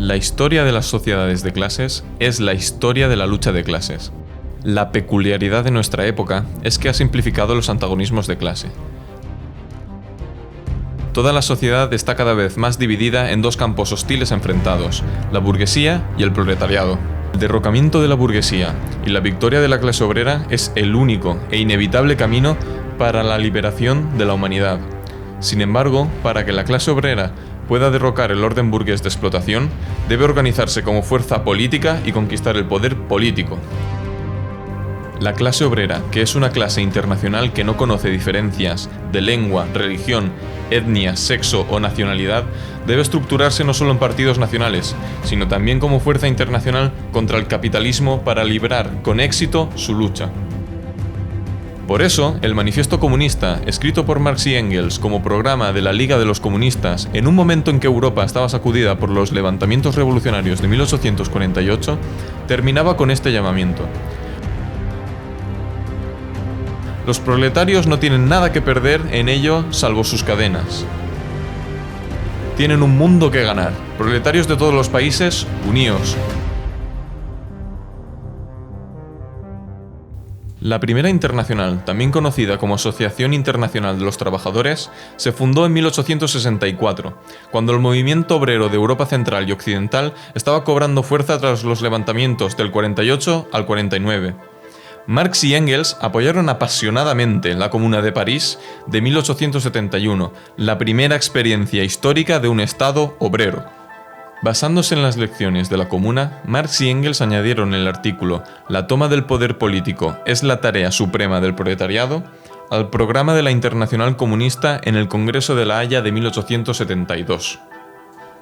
La historia de las sociedades de clases es la historia de la lucha de clases. La peculiaridad de nuestra época es que ha simplificado los antagonismos de clase. Toda la sociedad está cada vez más dividida en dos campos hostiles enfrentados, la burguesía y el proletariado. El derrocamiento de la burguesía y la victoria de la clase obrera es el único e inevitable camino para la liberación de la humanidad. Sin embargo, para que la clase obrera pueda derrocar el orden burgués de explotación, debe organizarse como fuerza política y conquistar el poder político. La clase obrera, que es una clase internacional que no conoce diferencias de lengua, religión, etnia, sexo o nacionalidad, debe estructurarse no solo en partidos nacionales, sino también como fuerza internacional contra el capitalismo para librar con éxito su lucha. Por eso, el Manifiesto Comunista, escrito por Marx y Engels como programa de la Liga de los Comunistas, en un momento en que Europa estaba sacudida por los levantamientos revolucionarios de 1848, terminaba con este llamamiento. Los proletarios no tienen nada que perder en ello salvo sus cadenas. Tienen un mundo que ganar. Proletarios de todos los países, uníos. La Primera Internacional, también conocida como Asociación Internacional de los Trabajadores, se fundó en 1864, cuando el movimiento obrero de Europa Central y Occidental estaba cobrando fuerza tras los levantamientos del 48 al 49. Marx y Engels apoyaron apasionadamente la Comuna de París de 1871, la primera experiencia histórica de un Estado obrero. Basándose en las lecciones de la Comuna, Marx y Engels añadieron el artículo «La toma del poder político es la tarea suprema del proletariado» al programa de la Internacional Comunista en el Congreso de La Haya de 1872.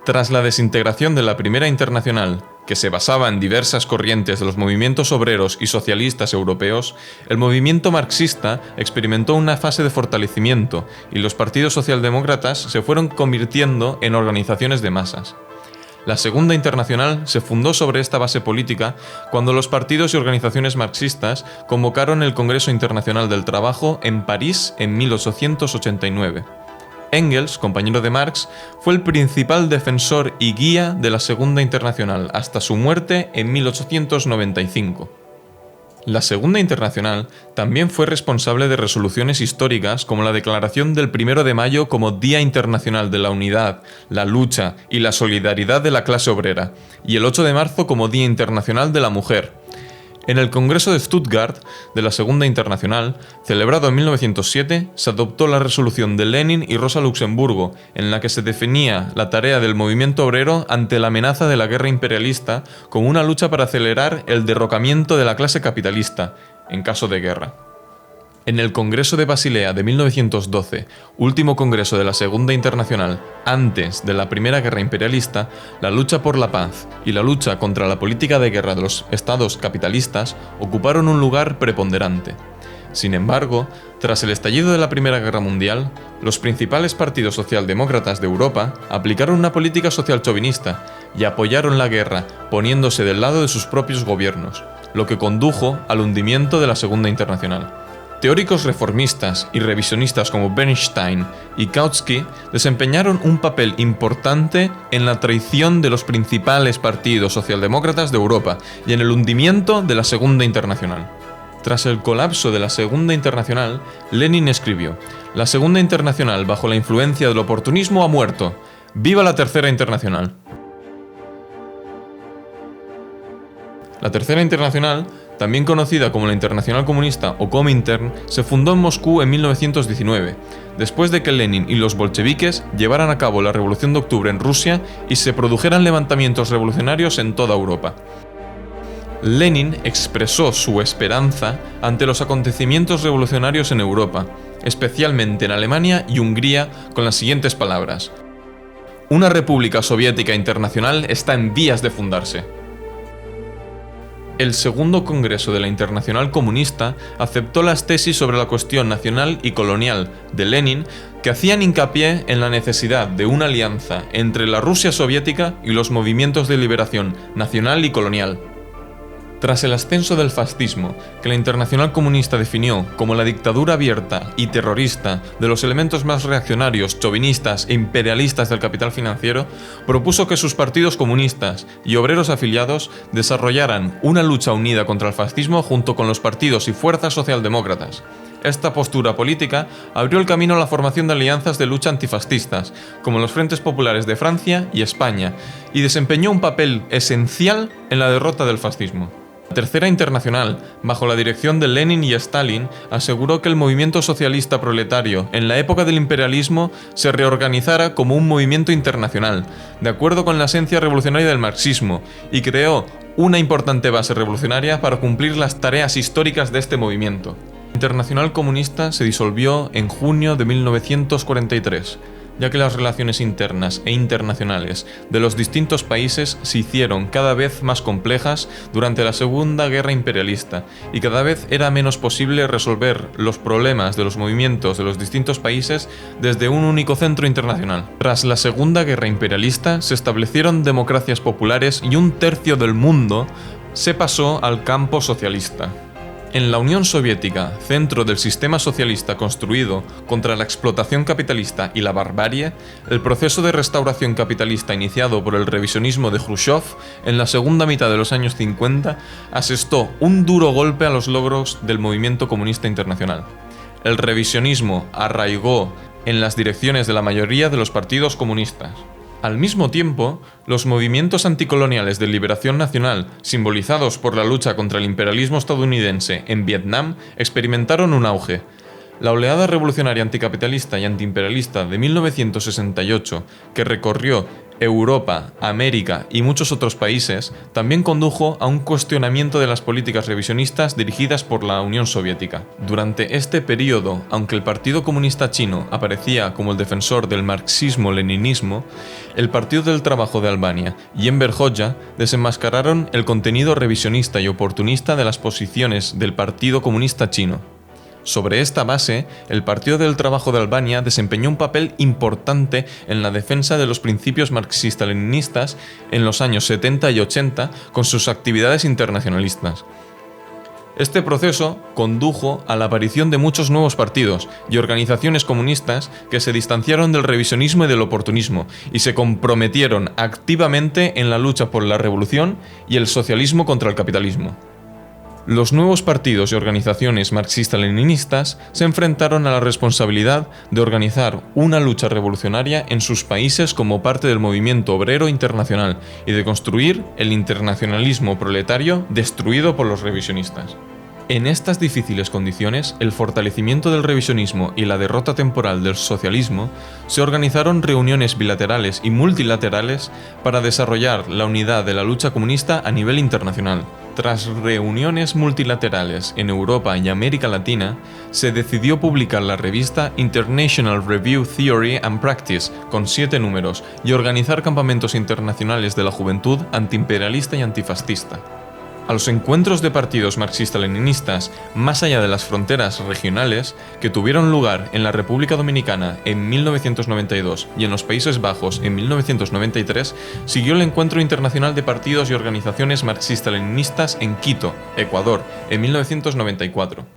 Tras la desintegración de la Primera Internacional, que se basaba en diversas corrientes de los movimientos obreros y socialistas europeos, el movimiento marxista experimentó una fase de fortalecimiento y los partidos socialdemócratas se fueron convirtiendo en organizaciones de masas. La Segunda Internacional se fundó sobre esta base política cuando los partidos y organizaciones marxistas convocaron el Congreso Internacional del Trabajo en París en 1889. Engels, compañero de Marx, fue el principal defensor y guía de la Segunda Internacional hasta su muerte en 1895. La Segunda Internacional también fue responsable de resoluciones históricas como la Declaración del 1 de mayo como Día Internacional de la Unidad, la Lucha y la Solidaridad de la Clase Obrera, y el 8 de marzo como Día Internacional de la Mujer. En el Congreso de Stuttgart de la Segunda Internacional, celebrado en 1907, se adoptó la resolución de Lenin y Rosa Luxemburgo, en la que se definía la tarea del movimiento obrero ante la amenaza de la guerra imperialista como una lucha para acelerar el derrocamiento de la clase capitalista, en caso de guerra. En el Congreso de Basilea de 1912, último congreso de la Segunda Internacional antes de la Primera Guerra Imperialista, la lucha por la paz y la lucha contra la política de guerra de los estados capitalistas ocuparon un lugar preponderante. Sin embargo, tras el estallido de la Primera Guerra Mundial, los principales partidos socialdemócratas de Europa aplicaron una política social chauvinista y apoyaron la guerra poniéndose del lado de sus propios gobiernos, lo que condujo al hundimiento de la Segunda Internacional. Teóricos reformistas y revisionistas como Bernstein y Kautsky desempeñaron un papel importante en la traición de los principales partidos socialdemócratas de Europa y en el hundimiento de la Segunda Internacional. Tras el colapso de la Segunda Internacional, Lenin escribió: «La Segunda Internacional, bajo la influencia del oportunismo, ha muerto. ¡Viva la Tercera Internacional!». La Tercera Internacional, también conocida como la Internacional Comunista o Comintern, se fundó en Moscú en 1919, después de que Lenin y los bolcheviques llevaran a cabo la Revolución de Octubre en Rusia y se produjeran levantamientos revolucionarios en toda Europa. Lenin expresó su esperanza ante los acontecimientos revolucionarios en Europa, especialmente en Alemania y Hungría, con las siguientes palabras: «Una república soviética internacional está en vías de fundarse». El segundo Congreso de la Internacional Comunista aceptó las tesis sobre la cuestión nacional y colonial de Lenin, que hacían hincapié en la necesidad de una alianza entre la Rusia soviética y los movimientos de liberación nacional y colonial. Tras el ascenso del fascismo, que la Internacional Comunista definió como la dictadura abierta y terrorista de los elementos más reaccionarios, chauvinistas e imperialistas del capital financiero, propuso que sus partidos comunistas y obreros afiliados desarrollaran una lucha unida contra el fascismo junto con los partidos y fuerzas socialdemócratas. Esta postura política abrió el camino a la formación de alianzas de lucha antifascistas, como los Frentes Populares de Francia y España, y desempeñó un papel esencial en la derrota del fascismo. La Tercera Internacional, bajo la dirección de Lenin y Stalin, aseguró que el movimiento socialista proletario en la época del imperialismo se reorganizara como un movimiento internacional, de acuerdo con la esencia revolucionaria del marxismo, y creó una importante base revolucionaria para cumplir las tareas históricas de este movimiento. La Internacional Comunista se disolvió en junio de 1943. Ya que las relaciones internas e internacionales de los distintos países se hicieron cada vez más complejas durante la Segunda Guerra Imperialista y cada vez era menos posible resolver los problemas de los movimientos de los distintos países desde un único centro internacional. Tras la Segunda Guerra Imperialista se establecieron democracias populares y un tercio del mundo se pasó al campo socialista. En la Unión Soviética, centro del sistema socialista construido contra la explotación capitalista y la barbarie, el proceso de restauración capitalista iniciado por el revisionismo de Khrushchev en la segunda mitad de los años 50 asestó un duro golpe a los logros del movimiento comunista internacional. El revisionismo arraigó en las direcciones de la mayoría de los partidos comunistas. Al mismo tiempo, los movimientos anticoloniales de liberación nacional, simbolizados por la lucha contra el imperialismo estadounidense en Vietnam, experimentaron un auge. La oleada revolucionaria anticapitalista y antiimperialista de 1968, que recorrió Europa, América y muchos otros países, también condujo a un cuestionamiento de las políticas revisionistas dirigidas por la Unión Soviética. Durante este periodo, aunque el Partido Comunista Chino aparecía como el defensor del marxismo-leninismo, el Partido del Trabajo de Albania y Enver Hoxha desenmascararon el contenido revisionista y oportunista de las posiciones del Partido Comunista Chino. Sobre esta base, el Partido del Trabajo de Albania desempeñó un papel importante en la defensa de los principios marxista-leninistas en los años 70 y 80 con sus actividades internacionalistas. Este proceso condujo a la aparición de muchos nuevos partidos y organizaciones comunistas que se distanciaron del revisionismo y del oportunismo y se comprometieron activamente en la lucha por la revolución y el socialismo contra el capitalismo. Los nuevos partidos y organizaciones marxista-leninistas se enfrentaron a la responsabilidad de organizar una lucha revolucionaria en sus países como parte del movimiento obrero internacional y de construir el internacionalismo proletario destruido por los revisionistas. En estas difíciles condiciones, el fortalecimiento del revisionismo y la derrota temporal del socialismo, se organizaron reuniones bilaterales y multilaterales para desarrollar la unidad de la lucha comunista a nivel internacional. Tras reuniones multilaterales en Europa y América Latina, se decidió publicar la revista International Review Theory and Practice, con 7 números, y organizar campamentos internacionales de la juventud antiimperialista y antifascista. A los encuentros de partidos marxista-leninistas más allá de las fronteras regionales que tuvieron lugar en la República Dominicana en 1992 y en los Países Bajos en 1993, siguió el Encuentro Internacional de Partidos y Organizaciones Marxista-Leninistas en Quito, Ecuador, en 1994.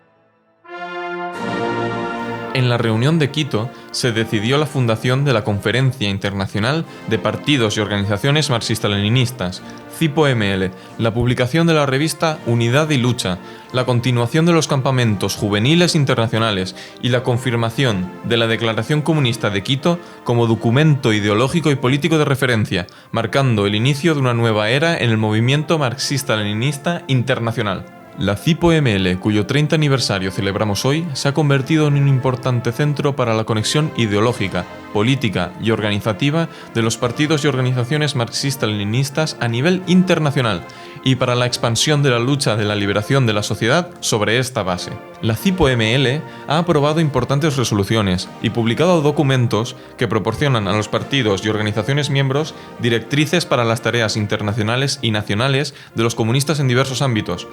En la reunión de Quito se decidió la fundación de la Conferencia Internacional de Partidos y Organizaciones Marxista-Leninistas, CIPO-ML, la publicación de la revista Unidad y Lucha, la continuación de los campamentos juveniles internacionales y la confirmación de la Declaración Comunista de Quito como documento ideológico y político de referencia, marcando el inicio de una nueva era en el movimiento marxista-leninista internacional. La CIPO-ML, cuyo 30 aniversario celebramos hoy, se ha convertido en un importante centro para la conexión ideológica, política y organizativa de los partidos y organizaciones marxista-leninistas a nivel internacional y para la expansión de la lucha de la liberación de la sociedad sobre esta base. La CIPO-ML ha aprobado importantes resoluciones y publicado documentos que proporcionan a los partidos y organizaciones miembros directrices para las tareas internacionales y nacionales de los comunistas en diversos ámbitos,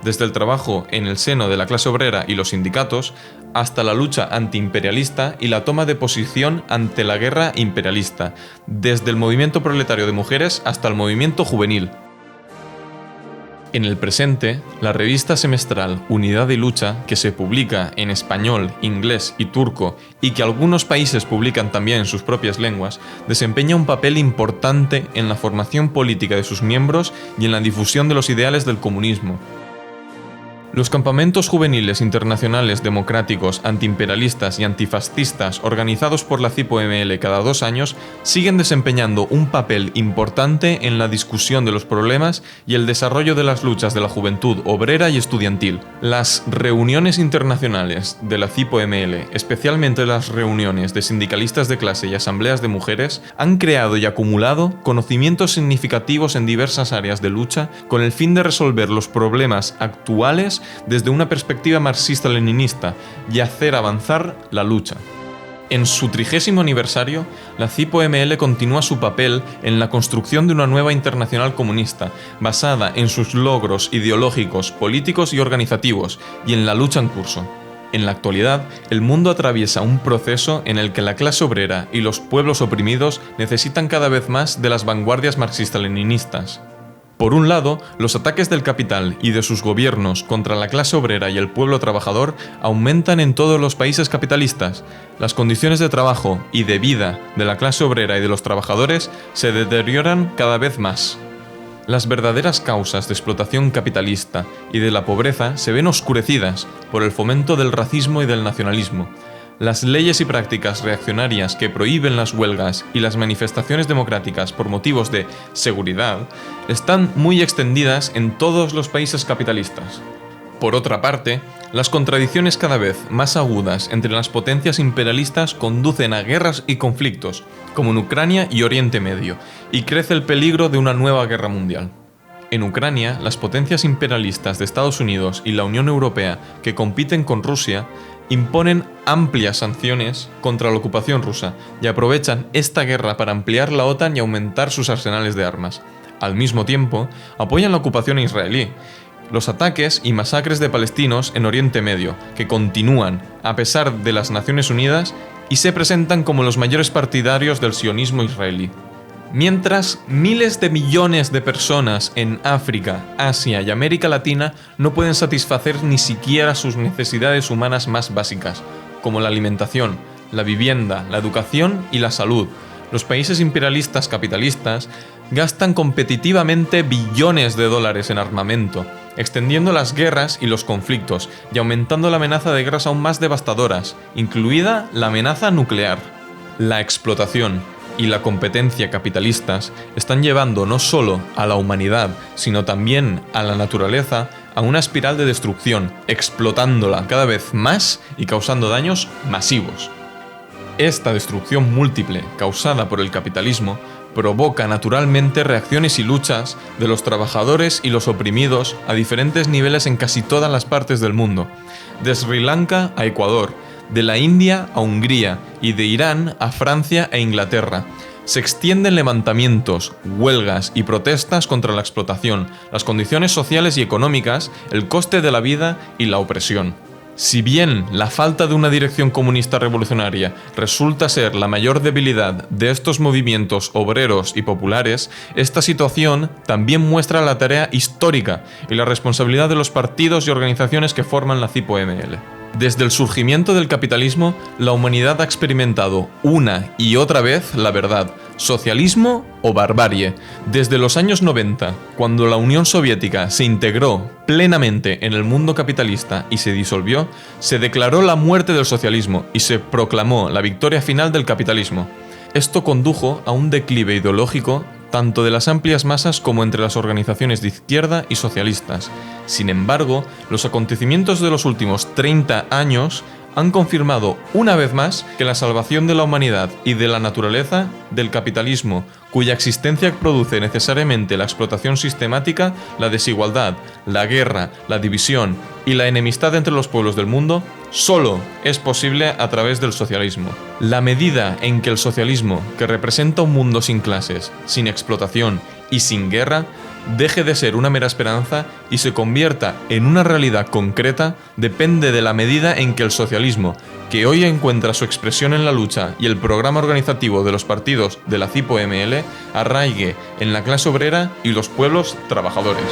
desde el trabajo en el seno de la clase obrera y los sindicatos, hasta la lucha antiimperialista y la toma de posición ante la guerra imperialista, desde el movimiento proletario de mujeres hasta el movimiento juvenil. En el presente, la revista semestral Unidad y Lucha, que se publica en español, inglés y turco y que algunos países publican también en sus propias lenguas, desempeña un papel importante en la formación política de sus miembros y en la difusión de los ideales del comunismo. Los campamentos juveniles internacionales democráticos, antiimperialistas y antifascistas organizados por la CIPO-ML cada 2 años siguen desempeñando un papel importante en la discusión de los problemas y el desarrollo de las luchas de la juventud obrera y estudiantil. Las reuniones internacionales de la CIPO-ML, especialmente las reuniones de sindicalistas de clase y asambleas de mujeres, han creado y acumulado conocimientos significativos en diversas áreas de lucha con el fin de resolver los problemas actuales desde una perspectiva marxista-leninista y hacer avanzar la lucha. En su 30º aniversario, la CIPO-ML continúa su papel en la construcción de una nueva internacional comunista, basada en sus logros ideológicos, políticos y organizativos, y en la lucha en curso. En la actualidad, el mundo atraviesa un proceso en el que la clase obrera y los pueblos oprimidos necesitan cada vez más de las vanguardias marxista-leninistas. Por un lado, los ataques del capital y de sus gobiernos contra la clase obrera y el pueblo trabajador aumentan en todos los países capitalistas. Las condiciones de trabajo y de vida de la clase obrera y de los trabajadores se deterioran cada vez más. Las verdaderas causas de explotación capitalista y de la pobreza se ven oscurecidas por el fomento del racismo y del nacionalismo. Las leyes y prácticas reaccionarias que prohíben las huelgas y las manifestaciones democráticas por motivos de seguridad están muy extendidas en todos los países capitalistas. Por otra parte, las contradicciones cada vez más agudas entre las potencias imperialistas conducen a guerras y conflictos, como en Ucrania y Oriente Medio, y crece el peligro de una nueva guerra mundial. En Ucrania, las potencias imperialistas de Estados Unidos y la Unión Europea, que compiten con Rusia, imponen amplias sanciones contra la ocupación rusa y aprovechan esta guerra para ampliar la OTAN y aumentar sus arsenales de armas. Al mismo tiempo, apoyan la ocupación israelí, los ataques y masacres de palestinos en Oriente Medio, que continúan a pesar de las Naciones Unidas y se presentan como los mayores partidarios del sionismo israelí. Mientras miles de millones de personas en África, Asia y América Latina no pueden satisfacer ni siquiera sus necesidades humanas más básicas, como la alimentación, la vivienda, la educación y la salud. Los países imperialistas capitalistas gastan competitivamente billones de dólares en armamento, extendiendo las guerras y los conflictos y aumentando la amenaza de guerras aún más devastadoras, incluida la amenaza nuclear. La explotación y la competencia capitalistas están llevando no solo a la humanidad, sino también a la naturaleza a una espiral de destrucción, explotándola cada vez más y causando daños masivos. Esta destrucción múltiple causada por el capitalismo provoca naturalmente reacciones y luchas de los trabajadores y los oprimidos a diferentes niveles en casi todas las partes del mundo, de Sri Lanka a Ecuador, de la India a Hungría y de Irán a Francia e Inglaterra. Se extienden levantamientos, huelgas y protestas contra la explotación, las condiciones sociales y económicas, el coste de la vida y la opresión. Si bien la falta de una dirección comunista revolucionaria resulta ser la mayor debilidad de estos movimientos obreros y populares, esta situación también muestra la tarea histórica y la responsabilidad de los partidos y organizaciones que forman la CIPO-ML. Desde el surgimiento del capitalismo, la humanidad ha experimentado una y otra vez la verdad, socialismo o barbarie. Desde los años 90, cuando la Unión Soviética se integró plenamente en el mundo capitalista y se disolvió, se declaró la muerte del socialismo y se proclamó la victoria final del capitalismo. Esto condujo a un declive ideológico tanto de las amplias masas como entre las organizaciones de izquierda y socialistas. Sin embargo, los acontecimientos de los últimos 30 años han confirmado una vez más que la salvación de la humanidad y de la naturaleza del capitalismo, cuya existencia produce necesariamente la explotación sistemática, la desigualdad, la guerra, la división y la enemistad entre los pueblos del mundo, solo es posible a través del socialismo. La medida en que el socialismo, que representa un mundo sin clases, sin explotación y sin guerra, deje de ser una mera esperanza y se convierta en una realidad concreta, depende de la medida en que el socialismo, que hoy encuentra su expresión en la lucha y el programa organizativo de los partidos de la CIPO-ML, arraigue en la clase obrera y los pueblos trabajadores.